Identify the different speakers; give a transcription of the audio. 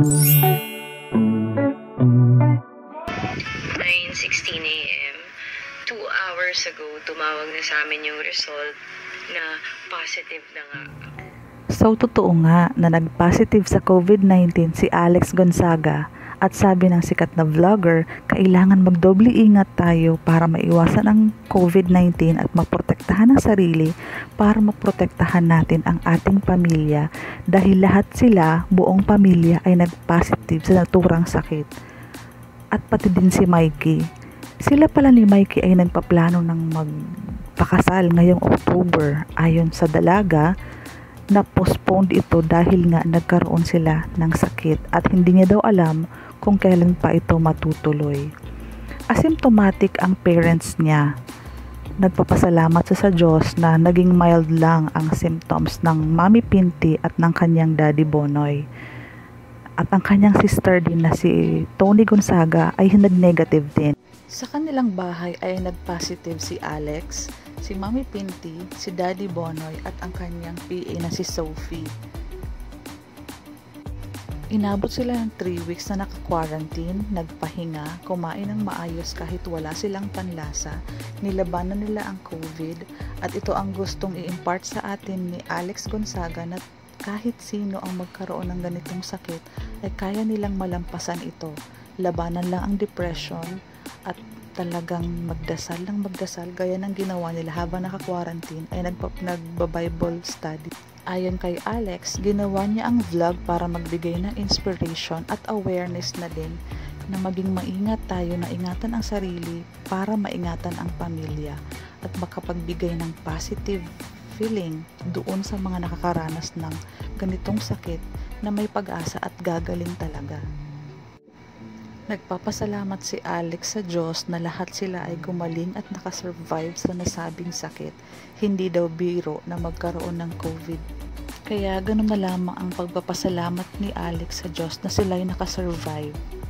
Speaker 1: 9:16 a.m. 2 hours ago, tumawag na sa amin yung result na positive na nga.
Speaker 2: So, totoo nga na nag-positive sa COVID-19 si Alex Gonzaga at sabi ng sikat na vlogger, kailangan magdoble ingat tayo para maiwasan ang COVID-19 at maprotektahan ang sarili para maprotektahan natin ang ating pamilya dahil lahat sila, buong pamilya ay nag-positive sa naturang sakit. At pati din si Mikey. Sila pala ni Mikey ay nagpaplano ng magpakasal ngayong October ayon sa dalaga na postponed ito dahil nga nagkaroon sila ng sakit at hindi niya daw alam kung kailan pa ito matutuloy. Asymptomatic ang parents niya. Nagpapasalamat sa Diyos na naging mild lang ang symptoms ng Mami Pinti at ng kanyang Daddy Bonoy. At ang kanyang sister din na si Tony Gonzaga ay nag-negative din. Sa kanilang bahay ay nag-positive si Alex, si Mami Pinti, si Daddy Bonoy at ang kanyang PA na si Sophie. Inabot sila ng 3 weeks na naka-quarantine, nagpahinga, kumain ng maayos kahit wala silang panlasa, nilabanan nila ang COVID at ito ang gustong i-impart sa atin ni Alex Gonzaga na kahit sino ang magkaroon ng ganitong sakit ay kaya nilang malampasan ito. Labanan lang ang depression at talagang magdasal gaya ng ginawa nila habang naka-quarantine ay nagba-Bible study. Ayon kay Alex, ginawa niya ang vlog para magbigay ng inspiration at awareness na din na maging maingat tayo na ingatan ang sarili para maingatan ang pamilya at makapagbigay ng positive feeling doon sa mga nakakaranas ng ganitong sakit na may pag-asa at gagaling talaga. Nagpapasalamat si Alex sa Diyos na lahat sila ay gumaling at nakasurvive sa nasabing sakit. Hindi daw biro na magkaroon ng COVID. Kaya ganun na lamang ang pagpapasalamat ni Alex sa Diyos na sila ay nakasurvive.